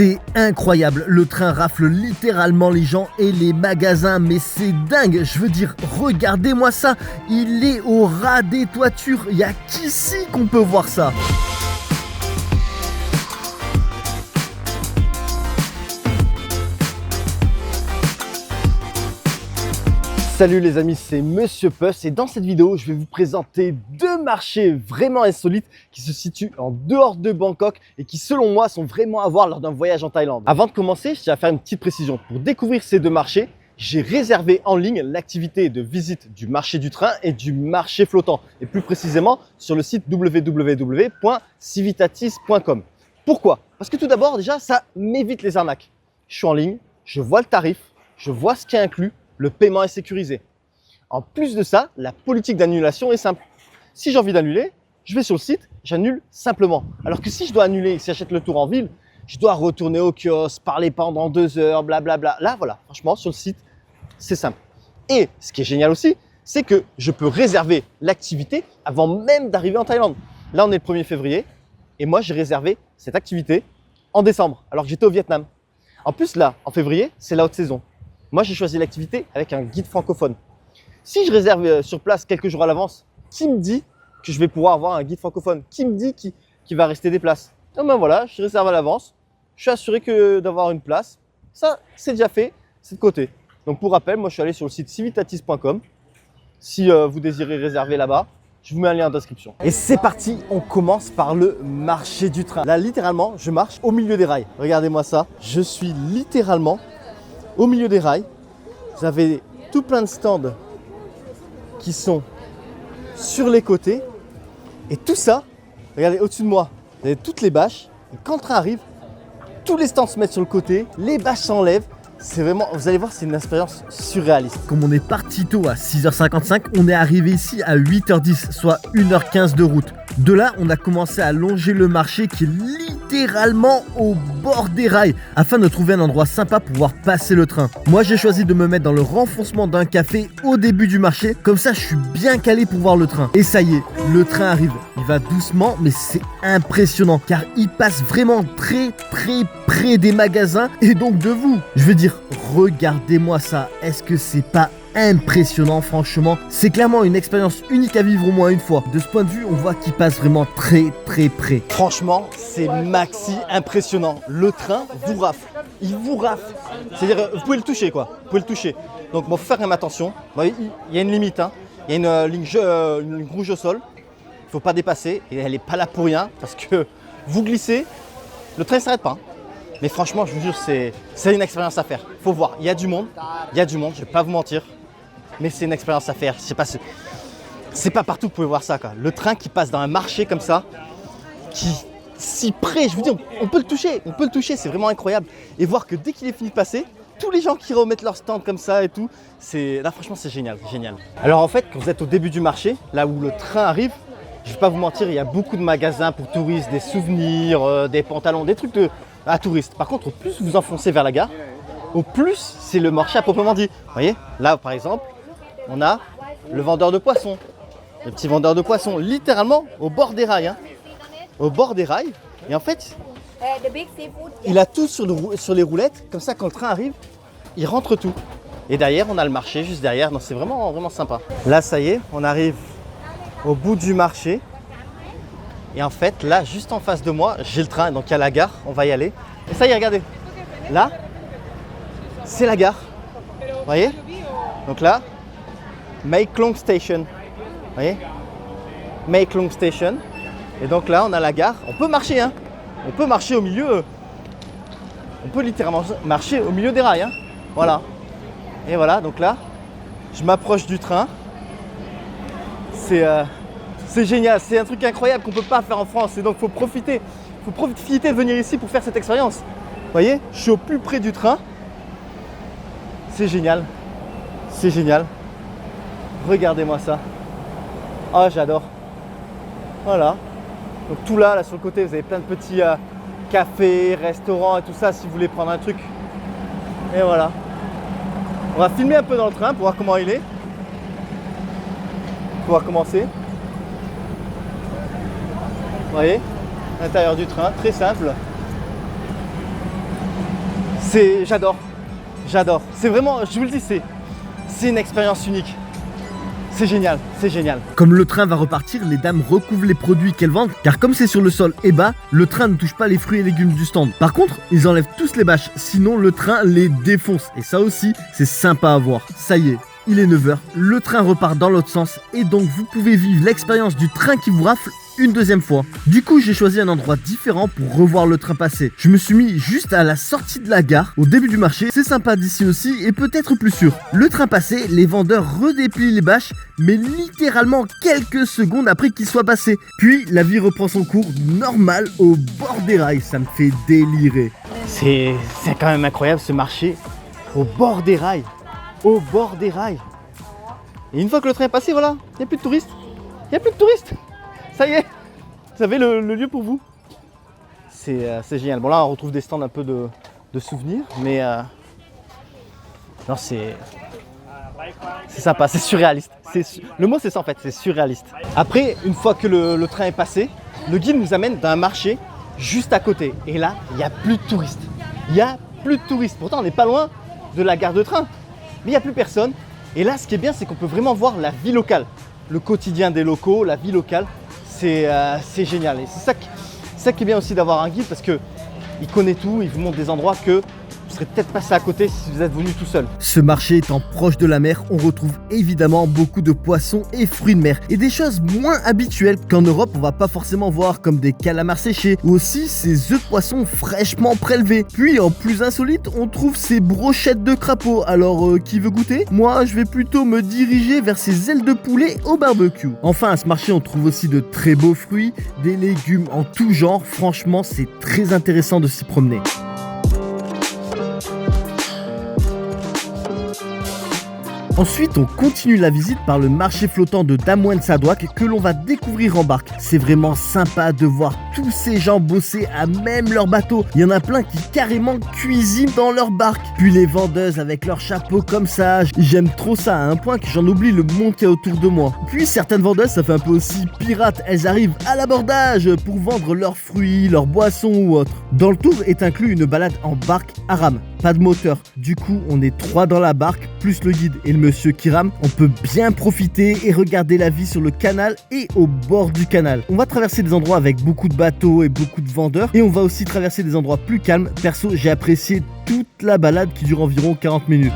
C'est incroyable, le train rafle littéralement les gens et les magasins, mais c'est dingue, je veux dire, regardez-moi ça, il est au ras des toitures, il n'y a qu'ici qu'on peut voir ça. Salut les amis, c'est Monsieur Puss et dans cette vidéo, je vais vous présenter deux marchés vraiment insolites qui se situent en dehors de Bangkok et qui selon moi sont vraiment à voir lors d'un voyage en Thaïlande. Avant de commencer, je tiens à faire une petite précision. Pour découvrir ces deux marchés, j'ai réservé en ligne l'activité de visite du marché du train et du marché flottant et plus précisément sur le site www.civitatis.com. Pourquoi? Parce que tout d'abord déjà, ça m'évite les arnaques. Je suis en ligne, je vois le tarif, je vois ce qui est inclus. Le paiement est sécurisé. En plus de ça, la politique d'annulation est simple. Si j'ai envie d'annuler, je vais sur le site, j'annule simplement. Alors que si je dois annuler, si j'achète le tour en ville, je dois retourner au kiosque, parler pendant 2 heures, blablabla. Là, voilà, franchement, sur le site, c'est simple. Et ce qui est génial aussi, c'est que je peux réserver l'activité avant même d'arriver en Thaïlande. Là, on est le 1er février et moi, j'ai réservé cette activité en décembre, alors que j'étais au Vietnam. En plus, là, en février, c'est la haute saison. Moi, j'ai choisi l'activité avec un guide francophone. Si je réserve sur place quelques jours à l'avance, qui me dit que je vais pouvoir avoir un guide francophone? Qui me dit qu'il va rester des places? Et ben voilà, je réserve à l'avance. Je suis assuré d'avoir une place. Ça, c'est déjà fait, c'est de côté. Donc pour rappel, moi, je suis allé sur le site civitatis.com. Si vous désirez réserver là-bas, je vous mets un lien en description. Et c'est parti, on commence par le marché du train. Là, littéralement, je marche au milieu des rails. Regardez-moi ça. Je suis littéralement au milieu des rails. Vous avez tout plein de stands qui sont sur les côtés. Et tout ça, regardez au-dessus de moi, vous avez toutes les bâches. Et quand le train arrive, tous les stands se mettent sur le côté, les bâches s'enlèvent. C'est vraiment, vous allez voir, c'est une expérience surréaliste. Comme on est parti tôt à 6h55, on est arrivé ici à 8h10, soit 1h15 de route. De là, on a commencé à longer le marché qui est littéralement au bord des rails afin de trouver un endroit sympa pour pouvoir passer le train. Moi, j'ai choisi de me mettre dans le renfoncement d'un café au début du marché. Comme ça, je suis bien calé pour voir le train. Et ça y est, le train arrive. Il va doucement, mais c'est impressionnant car il passe vraiment très près des magasins et donc de vous. Je veux dire, regardez-moi ça. Est-ce que c'est pas impressionnant? Franchement, c'est clairement une expérience unique à vivre au moins une fois. De ce point de vue, on voit qu'il passe vraiment très près. Franchement, c'est maxi impressionnant. Le train vous rafle. Il vous rafle. C'est-à-dire, vous pouvez le toucher quoi. Vous pouvez le toucher. Donc, bon, faut faire même attention. Vous voyez, il y a une limite. Hein. Il y a une ligne rouge au sol. Il ne faut pas dépasser. Et elle n'est pas là pour rien. Parce que vous glissez, le train ne s'arrête pas. Hein. Mais franchement, je vous jure, c'est une expérience à faire. Faut voir, il y a du monde, je ne vais pas vous mentir. Mais c'est une expérience à faire. Je sais pas, c'est pas partout que vous pouvez voir ça, quoi. Le train qui passe dans un marché comme ça, qui si près, je vous dis, on peut le toucher, c'est vraiment incroyable. Et voir que dès qu'il est fini de passer, tous les gens qui remettent leur stand comme ça et tout, là franchement c'est génial. Alors en fait, quand vous êtes au début du marché, là où le train arrive, je ne vais pas vous mentir, il y a beaucoup de magasins pour touristes, des souvenirs, des pantalons, des trucs à touristes. Par contre, au plus vous enfoncez vers la gare, au plus c'est le marché à proprement dit. Vous voyez, là par exemple, on a le vendeur de poissons, le petit vendeur de poissons, littéralement au bord des rails. Hein. Au bord des rails. Et en fait, il a tout sur les roulettes. Comme ça, quand le train arrive, il rentre tout. Et derrière, on a le marché juste derrière. Donc c'est vraiment sympa. Là, ça y est, on arrive au bout du marché. Et en fait, là, juste en face de moi, j'ai le train. Donc il y a la gare, on va y aller. Et ça y est, regardez. Là, c'est la gare. Vous voyez? Donc là, Mae Klong Station. Vous voyez? Mae Klong Station. Et donc là, on a la gare. On peut marcher, hein. On peut marcher au milieu. On peut littéralement marcher au milieu des rails, hein. Voilà. Et voilà, donc là, je m'approche du train. C'est génial. C'est un truc incroyable qu'on ne peut pas faire en France. Et donc, il faut profiter. Il faut profiter de venir ici pour faire cette expérience. Vous voyez, je suis au plus près du train. C'est génial. C'est génial. Regardez-moi ça. Oh, j'adore. Voilà. Donc tout là sur le côté, vous avez plein de petits cafés, restaurants et tout ça si vous voulez prendre un truc. Et voilà. On va filmer un peu dans le train pour voir comment il est. On va commencer. Vous voyez, l'intérieur du train, très simple. J'adore. J'adore. C'est vraiment, je vous le dis, c'est une expérience unique. C'est génial, c'est génial. Comme le train va repartir, les dames recouvrent les produits qu'elles vendent, car comme c'est sur le sol et bas, le train ne touche pas les fruits et légumes du stand. Par contre, ils enlèvent tous les bâches, sinon le train les défonce. Et ça aussi, c'est sympa à voir. Ça y est, il est 9h, le train repart dans l'autre sens, et donc vous pouvez vivre l'expérience du train qui vous rafle une deuxième fois. Du coup, j'ai choisi un endroit différent pour revoir le train passer. Je me suis mis juste à la sortie de la gare, au début du marché. C'est sympa d'ici aussi et peut-être plus sûr. Le train passé, les vendeurs redéplient les bâches, mais littéralement quelques secondes après qu'il soit passé. Puis la vie reprend son cours normal au bord des rails. Ça me fait délirer. C'est quand même incroyable ce marché au bord des rails. Au bord des rails. Et une fois que le train est passé, voilà, il n'y a plus de touristes. Il n'y a plus de touristes. Ça y est, vous avez le lieu pour vous. C'est génial. Bon là on retrouve des stands un peu de souvenirs, mais non c'est sympa, c'est surréaliste. Le mot c'est ça en fait, c'est surréaliste. Après, une fois que le train est passé, le guide nous amène dans un marché juste à côté. Et là, il n'y a plus de touristes. Il n'y a plus de touristes. Pourtant on n'est pas loin de la gare de train, mais il n'y a plus personne. Et là ce qui est bien, c'est qu'on peut vraiment voir la vie locale, le quotidien des locaux, la vie locale. C'est génial et c'est ça qui est bien aussi d'avoir un guide, parce que il connaît tout, il vous montre des endroits que vous serez peut-être passé à côté si vous êtes venu tout seul. Ce marché étant proche de la mer, on retrouve évidemment beaucoup de poissons et fruits de mer et des choses moins habituelles qu'en Europe on va pas forcément voir, comme des calamars séchés ou aussi ces œufs de poisson fraîchement prélevés. Puis en plus insolite, on trouve ces brochettes de crapaud. Alors qui veut goûter? Moi je vais plutôt me diriger vers ces ailes de poulet au barbecue. Enfin à ce marché on trouve aussi de très beaux fruits, des légumes en tout genre. Franchement c'est très intéressant de s'y promener. Ensuite, on continue la visite par le marché flottant de Damouane-Sadouak que l'on va découvrir en barque. C'est vraiment sympa de voir tous ces gens bosser à même leur bateau. Il y en a plein qui carrément cuisinent dans leur barque. Puis les vendeuses avec leurs chapeaux comme ça. J'aime trop ça à un point que j'en oublie le monde qu'il y a autour de moi. Puis certaines vendeuses, ça fait un peu aussi pirate. Elles arrivent à l'abordage pour vendre leurs fruits, leurs boissons ou autres. Dans le tour est inclus une balade en barque à rame. Pas de moteur, du coup on est 3 dans la barque, plus le guide et le monsieur qui rame. On peut bien profiter et regarder la vie sur le canal et au bord du canal. On va traverser des endroits avec beaucoup de bateaux et beaucoup de vendeurs, et on va aussi traverser des endroits plus calmes. Perso, j'ai apprécié toute la balade qui dure environ 40 minutes.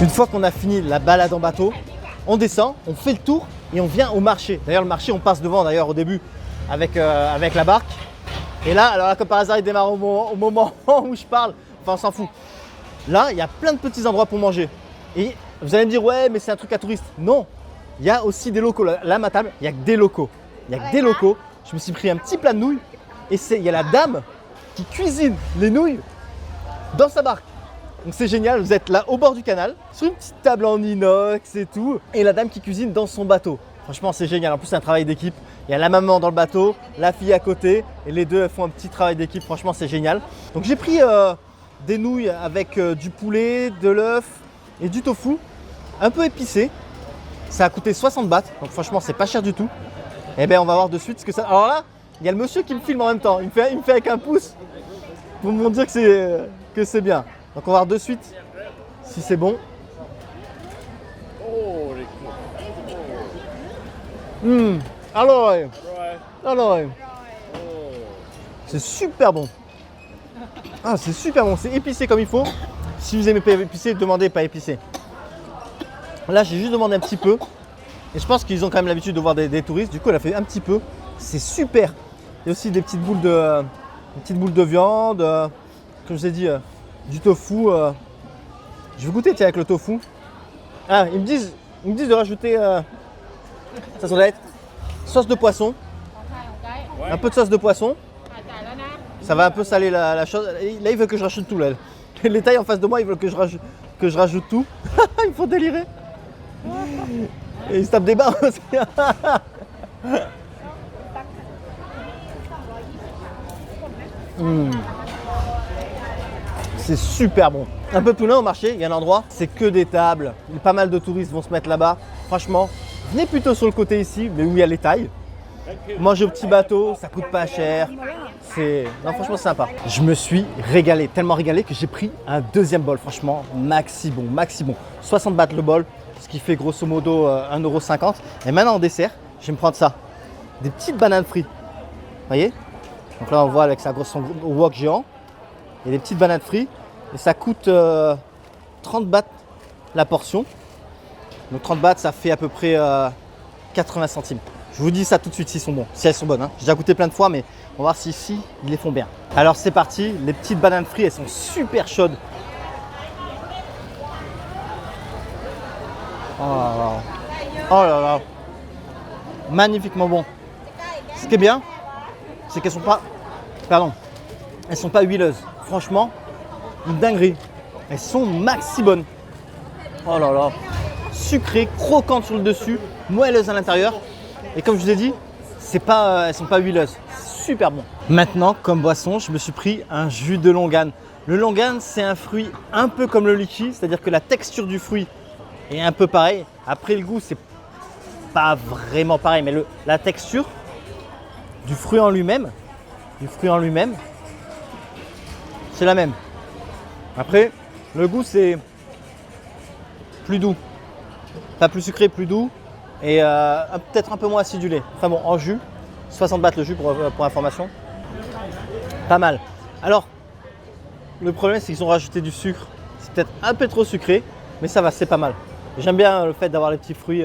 Une fois qu'on a fini la balade en bateau, on descend, on fait le tour et on vient au marché. D'ailleurs le marché, on passe devant d'ailleurs au début avec la barque. Et là, alors là, comme par hasard, il démarre au moment où je parle. Enfin, on s'en fout. Là, il y a plein de petits endroits pour manger. Et vous allez me dire, ouais, mais c'est un truc à touristes. Non, il y a aussi des locaux. Là, à ma table, il n'y a que des locaux. Il n'y a que des locaux. Je me suis pris un petit plat de nouilles. Et il y a la dame qui cuisine les nouilles dans sa barque. Donc c'est génial, vous êtes là au bord du canal, sur une petite table en inox et tout. Et la dame qui cuisine dans son bateau. Franchement, c'est génial. En plus, c'est un travail d'équipe. Il y a la maman dans le bateau, la fille à côté, et les deux elles font un petit travail d'équipe. Franchement, c'est génial. Donc, j'ai pris des nouilles avec du poulet, de l'œuf et du tofu, un peu épicé. Ça a coûté 60 bahts. Donc, franchement, c'est pas cher du tout. Et bien, on va voir de suite ce que ça. Alors là, il y a le monsieur qui me filme en même temps. Il me fait avec un pouce pour me dire que c'est bien. Donc, on va voir de suite si c'est bon. Alors, c'est super bon. Ah, c'est super bon, c'est épicé comme il faut. Si vous aimez pas épicé, demandez pas épicé. Là, j'ai juste demandé un petit peu. Et je pense qu'ils ont quand même l'habitude de voir des touristes. Du coup, elle a fait un petit peu. C'est super. Il y a aussi des petites boules de viande. Comme je vous ai dit, du tofu. Je vais goûter, tiens, avec le tofu. Ah, ils me disent de rajouter... ça doit être sauce de poisson, un peu de sauce de poisson. Ça va un peu saler la chose. Là, ils veulent que je rajoute tout. Là. Les tailles en face de moi, ils veulent que je rajoute tout. Ils me font délirer. Et ils se tapent des barres aussi. C'est super bon. Un peu plus loin au marché, il y a un endroit, c'est que des tables. Pas mal de touristes vont se mettre là-bas. Franchement, venez plutôt sur le côté ici, mais où il y a les tailles. Manger au petit bateau, ça coûte pas cher. Non, franchement, c'est sympa. Je me suis régalé, tellement régalé que j'ai pris un deuxième bol. Franchement, maxi bon, maxi bon. 60 bahts le bol, ce qui fait grosso modo 1,50 €. Et maintenant, en dessert, je vais me prendre ça. Des petites bananes frites. Vous voyez? Donc là, on voit avec sa grosse wok géant. Il y a des petites bananes frites. Et ça coûte 30 bahts la portion. Donc 30 bahts, ça fait à peu près 80 centimes. Je vous dis ça tout de suite s'ils sont bons, si elles sont bonnes. Hein. J'ai déjà goûté plein de fois, mais on va voir si ici, ils les font bien. Alors c'est parti, les petites bananes frites, elles sont super chaudes. Oh là là. Oh là là. Magnifiquement bon. Ce qui est bien, c'est qu'elles sont pas... Pardon. Elles sont pas huileuses. Franchement, une dinguerie. Elles sont maxi bonnes. Oh là là. Sucrées, croquantes sur le dessus, moelleuses à l'intérieur. Et comme je vous ai dit, elles ne sont pas huileuses. Super bon. Maintenant, comme boisson, je me suis pris un jus de longan. Le longan, c'est un fruit un peu comme le litchi, c'est-à-dire que la texture du fruit est un peu pareille. Après, le goût, c'est pas vraiment pareil, mais la texture du fruit en lui-même, c'est la même. Après, le goût, c'est plus doux. Pas plus sucré, plus doux. Et peut-être un peu moins acidulé. Enfin bon, en jus, 60 bahts le jus pour information. Pas mal. Alors, le problème c'est qu'ils ont rajouté du sucre. C'est peut-être un peu trop sucré, mais ça va, c'est pas mal. J'aime bien le fait d'avoir les petits fruits.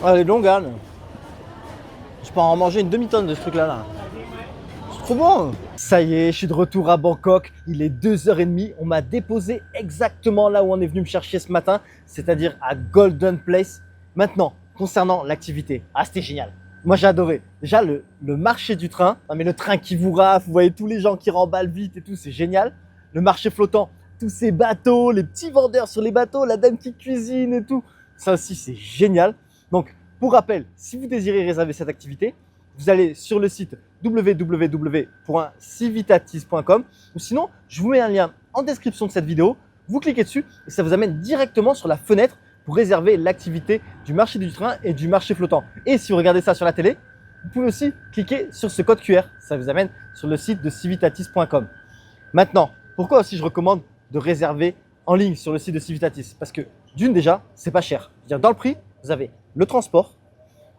Ah, les longanes. Je peux en manger une demi-tonne de ce truc-là. C'est trop bon. Ça y est, je suis de retour à Bangkok. Il est 2h30. On m'a déposé exactement là où on est venu me chercher ce matin, c'est-à-dire à Golden Place. Maintenant, concernant l'activité, c'était génial. Moi, j'ai adoré. Déjà, le marché du train. Non, mais le train qui vous rafle, vous voyez tous les gens qui remballent vite et tout, c'est génial. Le marché flottant, tous ces bateaux, les petits vendeurs sur les bateaux, la dame qui cuisine et tout. Ça aussi, c'est génial. Donc, pour rappel, si vous désirez réserver cette activité, vous allez sur le site www.civitatis.com ou sinon, je vous mets un lien en description de cette vidéo. Vous cliquez dessus et ça vous amène directement sur la fenêtre pour réserver l'activité du marché du train et du marché flottant. Et si vous regardez ça sur la télé, vous pouvez aussi cliquer sur ce code QR. Ça vous amène sur le site de civitatis.com. Maintenant, pourquoi aussi je recommande de réserver en ligne sur le site de Civitatis? Parce que d'une déjà, c'est pas cher. C'est-à-dire dans le prix, vous avez le transport,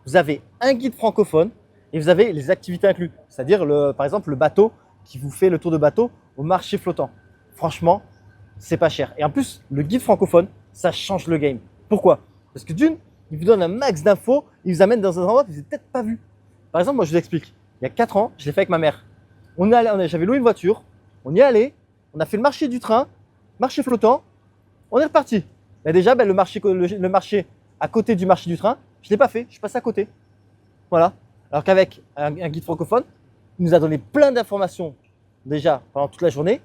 vous avez un guide francophone et vous avez les activités incluses. C'est-à-dire par exemple le bateau qui vous fait le tour de bateau au marché flottant. Franchement, c'est pas cher. Et en plus, le guide francophone, ça change le game. Pourquoi? Parce que d'une, il vous donne un max d'infos, il vous amène dans un endroit que vous n'avez peut-être pas vu. Par exemple, moi je vous explique. Il y a 4 ans, je l'ai fait avec ma mère. J'avais loué une voiture, on y est allé, on a fait le marché du train, marché flottant, on est reparti. Et déjà, le marché à côté du marché du train, je ne l'ai pas fait, je suis passé à côté. Voilà. Alors qu'avec un guide francophone, il nous a donné plein d'informations déjà pendant toute la journée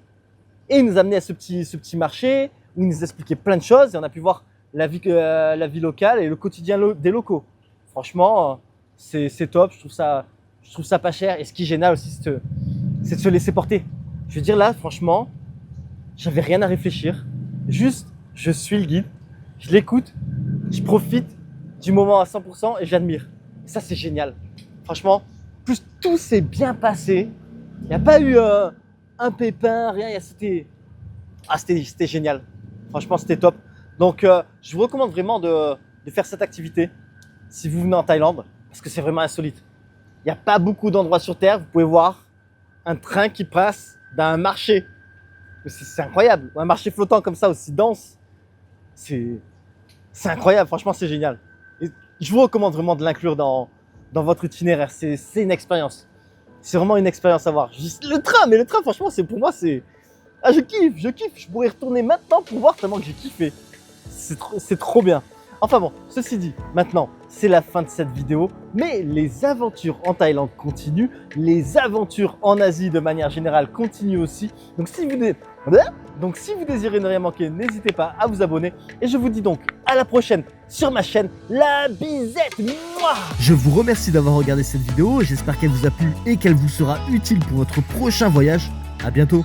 et il nous a amené à ce petit marché où il nous expliquait plein de choses et on a pu voir la vie locale et le quotidien des locaux. Franchement, c'est top, je trouve ça pas cher et ce qui est génial aussi, c'est de se laisser porter. Je veux dire là, franchement, j'avais rien à réfléchir, juste je suis le guide, je l'écoute, je profite du moment à 100% et j'admire. Ça, c'est génial. Franchement, plus tout s'est bien passé. Il n'y a pas eu un pépin, rien. C'était génial. Franchement, c'était top. Donc, je vous recommande vraiment de faire cette activité si vous venez en Thaïlande parce que c'est vraiment insolite. Il n'y a pas beaucoup d'endroits sur Terre. Vous pouvez voir un train qui passe d'un marché. C'est incroyable. Un marché flottant comme ça, aussi dense. C'est incroyable. Franchement, c'est génial. Et je vous recommande vraiment de l'inclure dans votre itinéraire. C'est une expérience. C'est vraiment une expérience à voir. Le train, franchement, pour moi, je kiffe. Je pourrais retourner maintenant pour voir tellement que j'ai kiffé. C'est trop bien. Enfin bon, ceci dit, maintenant, c'est la fin de cette vidéo. Mais les aventures en Thaïlande continuent. Les aventures en Asie, de manière générale, continuent aussi. Donc, si vous désirez ne rien manquer, n'hésitez pas à vous abonner. Et je vous dis donc à la prochaine sur ma chaîne La Bisette. Mouah. Je vous remercie d'avoir regardé cette vidéo. J'espère qu'elle vous a plu et qu'elle vous sera utile pour votre prochain voyage. À bientôt.